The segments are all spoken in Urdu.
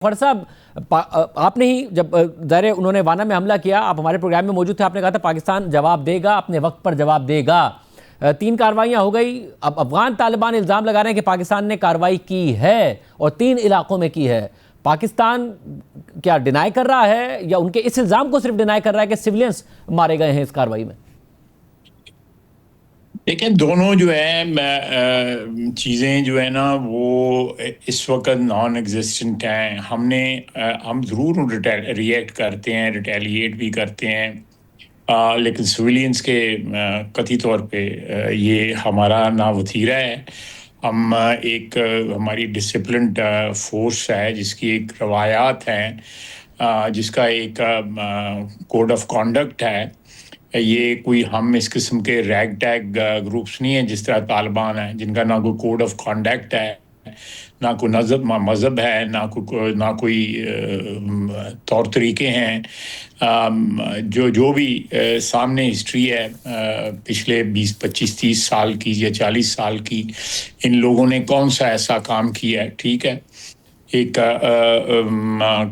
خیر صاحب، آپ نے ہی جب ظاہر انہوں نے وانا میں حملہ کیا، آپ ہمارے پروگرام میں موجود تھے، آپ نے کہا تھا پاکستان جواب دے گا، اپنے وقت پر جواب دے گا۔ 3 کارروائیاں ہو گئی، اب افغان طالبان الزام لگا رہے ہیں کہ پاکستان نے کارروائی کی ہے اور 3 علاقوں میں کی ہے۔ پاکستان کیا ڈینائی کر رہا ہے یا ان کے اس الزام کو صرف ڈینائی کر رہا ہے کہ سیولینز مارے گئے ہیں اس کارروائی میں؟ لیکن دونوں جو ہے چیزیں جو ہے نا وہ اس وقت نان ایگزسٹنٹ ہیں۔ ہم ضرور ریئیکٹ کرتے ہیں، ریٹیلیٹ بھی کرتے ہیں، لیکن سویلینز کے قطعی طور پہ یہ ہمارا نہ وتیرہ ہے۔ ہم ہماری ڈسپلنڈ فورس ہے جس کی ایک روایات ہیں، جس کا ایک کوڈ آف کانڈکٹ ہے۔ یہ کوئی ہم اس قسم کے ریگ ٹیگ گروپس نہیں ہیں جس طرح طالبان ہیں، جن کا نہ کوئی کوڈ آف کانڈکٹ ہے، نہ کوئی مذہب ہے، نہ کوئی طور طریقے ہیں۔ جو بھی سامنے ہسٹری ہے پچھلے 20-25-30 سال کی یا 40 سال کی، ان لوگوں نے کون سا ایسا کام کیا ہے؟ ٹھیک ہے، ایک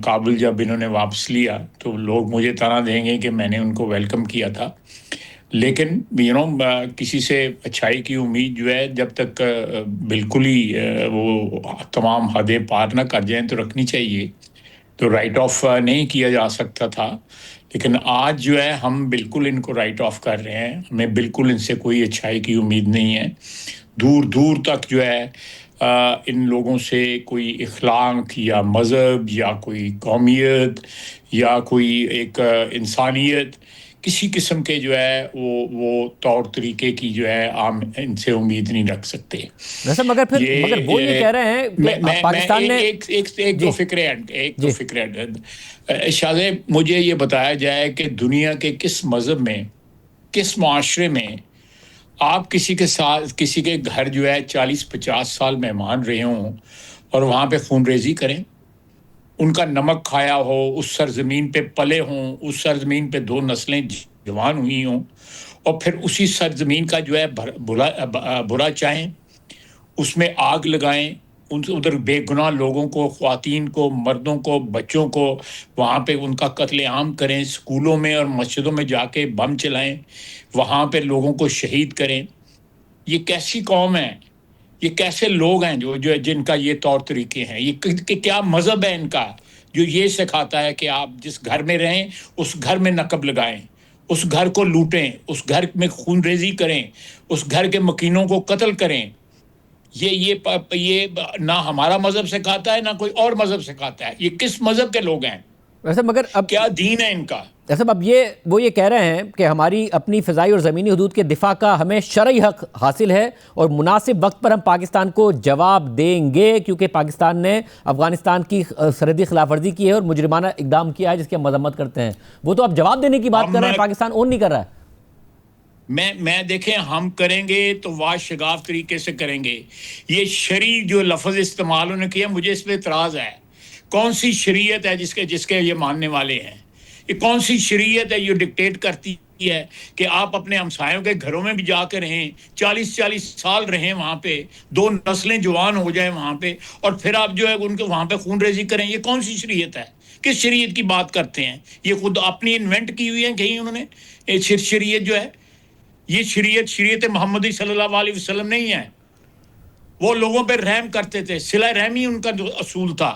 کابل جب انہوں نے واپس لیا تو لوگ مجھے طرح دیں گے کہ میں نے ان کو ویلکم کیا تھا، لیکن کسی سے اچھائی کی امید جو ہے جب تک بالکل ہی وہ تمام حدیں پار نہ کر جائیں تو رکھنی چاہیے۔ تو رائٹ آف نہیں کیا جا سکتا تھا، لیکن آج جو ہے ہم بالکل ان کو رائٹ آف کر رہے ہیں۔ ہمیں بالکل ان سے کوئی اچھائی کی امید نہیں ہے۔ دور دور تک جو ہے ان لوگوں سے کوئی اخلاق یا مذہب یا کوئی قومیت یا کوئی ایک انسانیت، کسی قسم کے جو ہے وہ طور طریقے کی جو ہے ہم ان سے امید نہیں رکھ سکتے۔ مگر وہ یہ کہہ رہے ہیں کہ پاکستان نے ایک دو فکرے شاہزے، مجھے یہ بتایا جائے کہ دنیا کے کس مذہب میں، کس معاشرے میں آپ کسی کے گھر جو ہے 40-50 سال مہمان رہے ہوں اور وہاں پہ خون ریزی کریں، ان کا نمک کھایا ہو، اس سرزمین پہ پلے ہوں، اس سرزمین پہ 2 نسلیں جوان ہوئی ہوں، اور پھر اسی سرزمین کا جو ہے برا چاہیں، اس میں آگ لگائیں، ادھر بے گناہ لوگوں کو، خواتین کو، مردوں کو، بچوں کو وہاں پہ ان کا قتل عام کریں، اسکولوں میں اور مسجدوں میں جا کے بم چلائیں، وہاں پہ لوگوں کو شہید کریں۔ یہ کیسی قوم ہے؟ یہ کیسے لوگ ہیں جو جن کا یہ طور طریقے ہیں؟ یہ کیا مذہب ہے ان کا جو یہ سکھاتا ہے کہ آپ جس گھر میں رہیں اس گھر میں نقب لگائیں، اس گھر کو لوٹیں، اس گھر میں خون ریزی کریں، اس گھر کے مکینوں کو قتل کریں؟ یہ نہ ہمارا مذہب سکھاتا ہے، نہ کوئی اور مذہب سکھاتا ہے۔ یہ کس مذہب کے لوگ ہیں؟ ویسے مگر اب کیا دین ہے ان کا؟ اب وہ یہ کہہ رہے ہیں کہ ہماری اپنی فضائی اور زمینی حدود کے دفاع کا ہمیں شرعی حق حاصل ہے اور مناسب وقت پر ہم پاکستان کو جواب دیں گے، کیونکہ پاکستان نے افغانستان کی سرحدی خلاف ورزی کی ہے اور مجرمانہ اقدام کیا ہے جس کی ہم مذمت کرتے ہیں۔ وہ تو اب جواب دینے کی بات کر رہے ہیں، پاکستان اون نہیں کر رہا ہے۔ میں دیکھیں، ہم کریں گے تو شگاف طریقے سے کریں گے۔ یہ شرعی جو لفظ استعمال انہوں نے کیا، مجھے اس پہ اعتراض ہے۔ کون سی شریعت ہے جس کے یہ ماننے والے ہیں؟ یہ کون سی شریعت ہے جو ڈکٹیٹ کرتی ہے کہ آپ اپنے ہمسایوں کے گھروں میں بھی جا کے رہیں، 40 سال رہیں وہاں پہ، 2 نسلیں جوان ہو جائیں وہاں پہ، اور پھر آپ جو ہے ان کے وہاں پہ خون ریزی کریں؟ یہ کون سی شریعت ہے؟ کس شریعت کی بات کرتے ہیں؟ یہ خود اپنی انوینٹ کی ہوئی ہے کہیں انہوں نے؟ شریعت جو ہے، یہ شریعت محمدی صلی اللہ علیہ وسلم نہیں ہے۔ وہ لوگوں پہ رحم کرتے تھے، صلہ رحمی ان کا جو اصول تھا،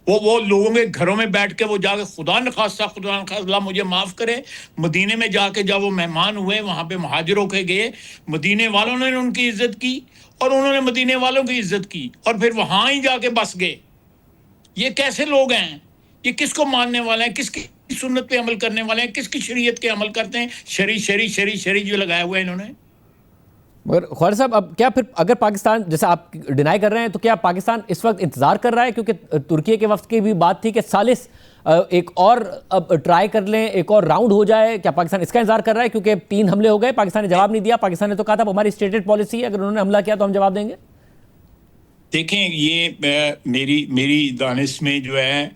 وہ لوگوں کے گھروں میں بیٹھ کے وہ جا کے خدا نخواستہ اللہ مجھے معاف کرے، مدینے میں جا کے جب وہ مہمان ہوئے، وہاں پہ مہاجر ہو کے گئے، مدینے والوں نے ان کی عزت کی اور انہوں نے مدینے والوں کی عزت کی، اور پھر وہاں ہی جا کے بس گئے۔ یہ کیسے لوگ ہیں؟ یہ کس کو ماننے والے ہیں؟ کس کی سنت پہ عمل کرنے والے ہیں؟ کس کی شریعت کے عمل کرتے ہیں؟ شری جو لگایا ہوا ہے انہوں نے۔ مگر خواجہ صاحب، اب کیا پھر اگر پاکستان، جیسا آپ ڈینائی کر رہے ہیں، تو کیا پاکستان اس وقت انتظار کر رہا ہے؟ کیونکہ ترکی کے وفد کی بھی بات تھی کہ ثالث ایک اور اب ٹرائی کر لیں، ایک اور راؤنڈ ہو جائے۔ کیا پاکستان اس کا انتظار کر رہا ہے؟ کیونکہ 3 حملے ہو گئے، پاکستان نے جواب نہیں دیا۔ پاکستان نے تو کہا تھا ہماری اسٹیٹڈ پالیسی ہے، اگر انہوں نے حملہ کیا تو ہم جواب دیں گے۔ دیکھیں، یہ میری دانش میں جو ہے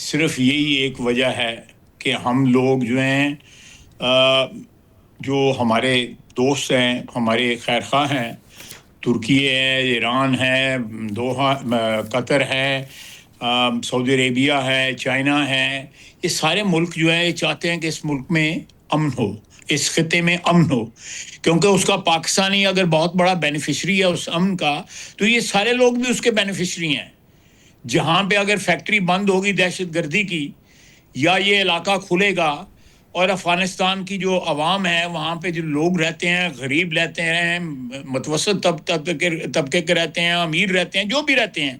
صرف یہی ایک وجہ ہے کہ ہم لوگ جو ہیں، جو ہمارے دوست ہیں، ہمارے خیر خواہ ہیں، ترکی ہے، ایران ہے، دوحہ قطر ہے، سعودی عربیہ ہے، چائنا ہے، یہ سارے ملک جو ہے یہ چاہتے ہیں کہ اس ملک میں امن ہو، اس خطے میں امن ہو، کیونکہ اس کا پاکستانی اگر بہت بڑا بینیفیشری ہے اس امن کا، تو یہ سارے لوگ بھی اس کے بینیفیشری ہیں. جہاں پہ اگر فیکٹری بند ہوگی دہشت گردی کی، یا یہ علاقہ کھلے گا اور افغانستان کی جو عوام ہے وہاں پہ جو لوگ رہتے ہیں، غریب رہتے ہیں، متوسط طبقے کے رہتے ہیں، امیر رہتے ہیں، جو بھی رہتے ہیں،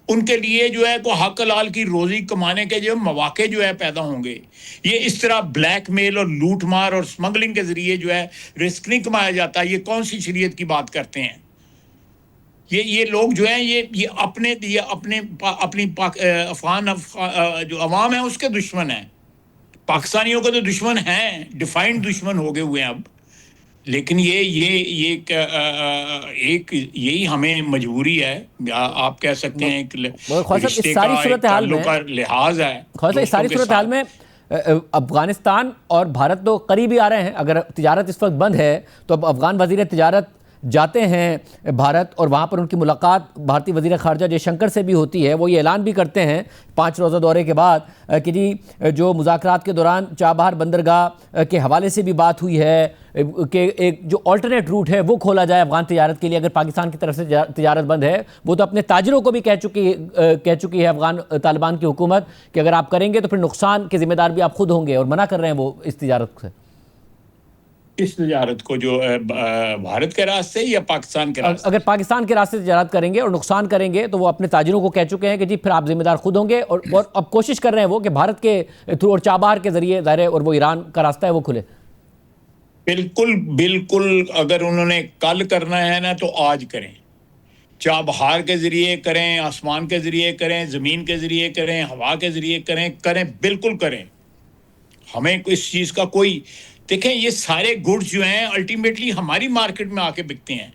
ان کے لیے جو ہے کوئی حق حلال کی روزی کمانے کے جو مواقع جو ہے پیدا ہوں گے. یہ اس طرح بلیک میل اور لوٹ مار اور سمگلنگ کے ذریعے جو ہے رزق نہیں کمایا جاتا. یہ کون سی شریعت کی بات کرتے ہیں؟ یہ لوگ جو ہیں یہ اپنے اپنی افغان جو عوام ہے اس کے دشمن ہیں. پاکستانیوں کے تو دشمن ہیں، ڈیفائنڈ دشمن ہو گئے ہوئے ہیں اب. لیکن یہ ایک یہی ہمیں مجبوری ہے، آپ کہہ سکتے ہیں کہ مگر خواجہ صاحب اس رشتے ساری کا، ایک صورتحال میں، تعلق کا لحاظ ہے خواجہ صاحب اس دوستوں ساری کے صورتحال ساتھ. میں افغانستان اور بھارت تو قریب ہی آ رہے ہیں. اگر تجارت اس وقت بند ہے تو اب افغان وزیر تجارت جاتے ہیں بھارت، اور وہاں پر ان کی ملاقات بھارتی وزیر خارجہ جے شنکر سے بھی ہوتی ہے. وہ یہ اعلان بھی کرتے ہیں 5 روزہ دورے کے بعد کہ جی جو مذاکرات کے دوران چابہار بندرگاہ کے حوالے سے بھی بات ہوئی ہے کہ ایک جو آلٹرنیٹ روٹ ہے وہ کھولا جائے افغان تجارت کے لیے اگر پاکستان کی طرف سے تجارت بند ہے. وہ تو اپنے تاجروں کو بھی کہہ چکی ہے افغان طالبان کی حکومت کہ اگر آپ کریں گے تو پھر نقصان کے ذمہ دار بھی آپ خود ہوں گے، اور منع کر رہے ہیں وہ اس تجارت سے. اس تجارت کو جو بھارت کے راستے یا پاکستان کے راستے؟ اگر پاکستان کے راستے تجارت کریں گے اور نقصان کریں گے تو وہ اپنے تاجروں کو کہہ چکے ہیں کہ جی پھر آپ ذمہ دار خود ہوں گے، اور اب کوشش کر رہے ہیں وہ کہ بھارت کے تھرو اور چابہار کے ذریعے ظاہر ہے، اور وہ ایران کا راستہ ہے وہ کھلے. بالکل اگر انہوں نے کل کرنا ہے نا تو آج کریں. چابہار کے ذریعے کریں، آسمان کے ذریعے کریں، زمین کے ذریعے کریں، ہوا کے ذریعے کریں، بالکل کریں. ہمیں اس چیز کا کوئی، دیکھیں یہ سارے گڈز جو ہیں الٹیمیٹلی ہماری مارکیٹ میں آ کے بکتے ہیں.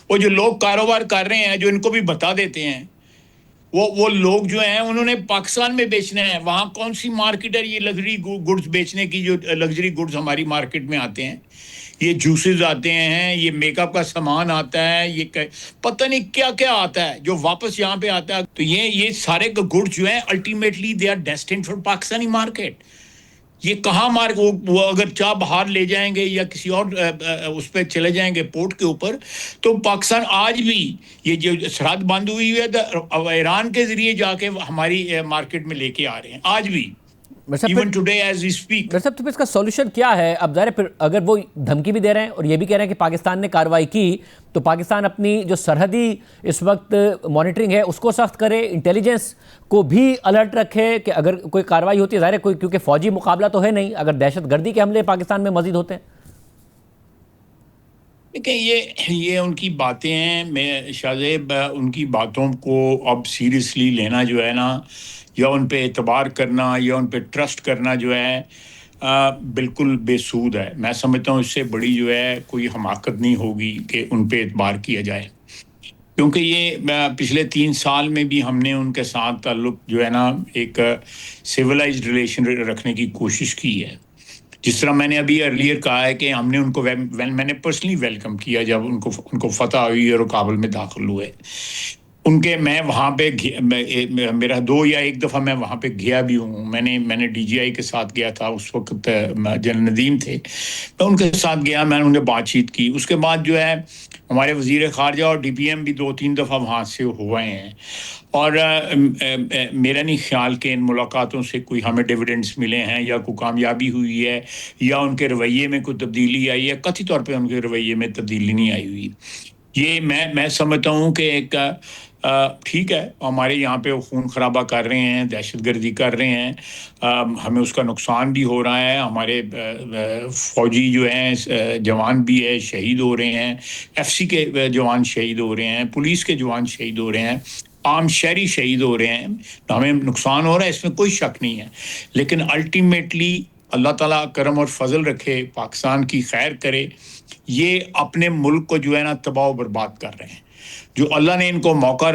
وہ جو لوگ کاروبار کر رہے ہیں جو ان کو بھی بتا دیتے ہیں، وہ لوگ جو ہیں انہوں نے پاکستان میں بیچنا ہے. وہاں کون سی مارکیٹ ہے یہ لگژری گڈز بیچنے کی؟ جو لگژری گڈز ہماری مارکیٹ میں آتے ہیں، یہ جوسز آتے ہیں، یہ میک اپ کا سامان آتا ہے، یہ پتہ نہیں کیا کیا آتا ہے جو واپس یہاں پہ آتا ہے. تو یہ سارے گڈز جو ہیں ultimately they are destined for Pakistani market. یہ کہاں وہ اگر چابہار لے جائیں گے یا کسی اور اس پہ چلے جائیں گے پورٹ کے اوپر، تو پاکستان آج بھی یہ جو سرحد بند ہوئی ہے ایران کے ذریعے جا کے ہماری مارکیٹ میں لے کے آ رہے ہیں آج بھی، even today as we speak. Doctor صاحب تو اس کا سولوشن کیا ہے؟ اب ظاہر پھر اگر وہ دھمکی بھی دے رہے ہیں اور یہ بھی کہہ رہے ہیں کہ پاکستان نے کارروائی کی، تو پاکستان اپنی جو سرحدی اس وقت مانیٹرنگ ہے اس کو سخت کرے، انٹیلیجنس کو بھی الرٹ رکھے کہ اگر کوئی کارروائی ہوتی ہے، ظاہر ہے کوئی کیونکہ فوجی مقابلہ تو ہے نہیں، اگر دہشت گردی کے حملے پاکستان میں مزید ہوتے ہیں. دیکھیں یہ ان کی باتیں ہیں. میں شاہزیب ان کی باتوں کو اب سیریسلی لینا جو ہے نا، یا ان پہ اعتبار کرنا یا ان پہ ٹرسٹ کرنا جو ہے بالکل بے سود ہے. میں سمجھتا ہوں اس سے بڑی جو ہے کوئی حماقت نہیں ہوگی کہ ان پہ اعتبار کیا جائے، کیونکہ یہ پچھلے 3 سال میں بھی ہم نے ان کے ساتھ تعلق جو ہے نا ایک سویلائزڈ ریلیشن رکھنے کی کوشش کی ہے. جس طرح میں نے ابھی ارلیئر کہا ہے کہ ہم نے ان کو میں نے پرسنلی ویلکم کیا جب ان کو فتح ہوئی اور کابل میں داخل ہوئے. ان کے میں وہاں پہ میرا 2 یا 1 دفعہ میں وہاں پہ گیا بھی ہوں. میں نے ڈی جی آئی کے ساتھ گیا تھا، اس وقت جنرل ندیم تھے، میں ان کے ساتھ گیا، میں نے ان سے بات چیت کی. اس کے بعد جو ہے ہمارے وزیر خارجہ اور ڈی پی ایم بھی 2-3 دفعہ وہاں سے ہوئے ہیں، اور میرا نہیں خیال کہ ان ملاقاتوں سے کوئی ہمیں ڈیویڈنڈس ملے ہیں یا کوئی کامیابی ہوئی ہے یا ان کے رویے میں کوئی تبدیلی آئی ہے. قطعی طور پہ ان کے رویے میں تبدیلی نہیں آئی ہوئی. یہ میں سمجھتا ہوں کہ ایک ٹھیک ہے ہمارے یہاں پہ خون خرابہ کر رہے ہیں، دہشت گردی کر رہے ہیں، ہمیں اس کا نقصان بھی ہو رہا ہے، ہمارے فوجی جو ہیں جوان بھی ہے شہید ہو رہے ہیں، ایف سی کے جوان شہید ہو رہے ہیں، پولیس کے جوان شہید ہو رہے ہیں، عام شہری شہید ہو رہے ہیں، ہمیں نقصان ہو رہا ہے، اس میں کوئی شک نہیں ہے. لیکن الٹیمیٹلی اللہ تعالیٰ کرم اور فضل رکھے، پاکستان کی خیر کرے. یہ اپنے ملک کو جو ہے نا تباہ و برباد کر رہے ہیں. جو اللہ نے ان کو موقع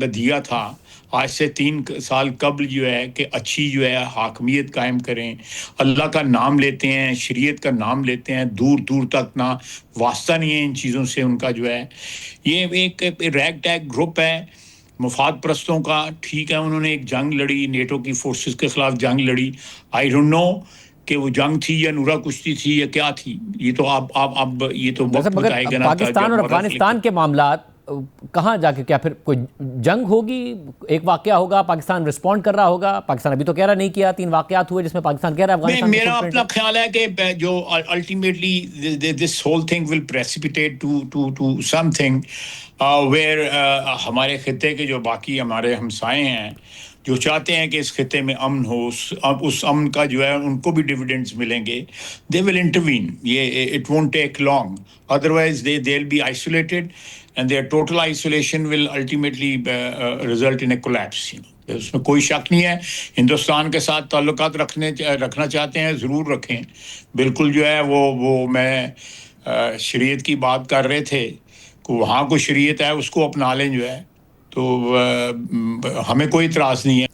دیا تھا آج سے 3 سال قبل جو ہے کہ اچھی جو ہے حاکمیت قائم کریں، اللہ کا نام لیتے ہیں، شریعت کا نام لیتے ہیں، دور دور تک نہ واسطہ نہیں ہے ان چیزوں سے ان کا جو ہے. یہ ایک ریگ ٹیگ گروپ ہے مفاد پرستوں کا ٹھیک ہے انہوں نے ایک جنگ لڑی نیٹو کی فورسز کے خلاف جنگ لڑی آئی ڈونٹ نو کہ وہ جنگ تھی یا نورا کشتی تھی یا کیا تھی یہ تو اب یہ تو وقت مگر بتائے گا نا پاکستان اور افغانستان کے معاملات کہاں جا کے کیا پھر کوئی جنگ ہوگی ایک واقعہ ہوگا پاکستان رسپونڈ کر رہا ہوگا پاکستان ابھی تو کہہ رہا نہیں کیا 3 واقعات ہوئے جس میں پاکستان کہہ رہا ہے افغانستان میرا اپنا خیال ہے کہ جو ultimately this whole thing will precipitate to something where ہمارے خطے کے جو باقی ہمارے ہمسائے ہیں جو چاہتے ہیں کہ اس خطے میں امن ہو اس امن کا جو ہے ان کو بھی ڈیویڈنڈز ملیں گے دے ول انٹروین یہ it won't take long otherwise they will be isolated and their total isolation will ultimately result in a collapse اس میں کوئی شک نہیں ہے ہندوستان کے ساتھ تعلقات رکھنا چاہتے ہیں ضرور رکھیں بالکل جو ہے وہ میں شریعت کی بات کر رہے تھے کہ وہاں کوئی شریعت ہے اس کو اپنا لیں جو ہے تو ہمیں کوئی اعتراض نہیں ہے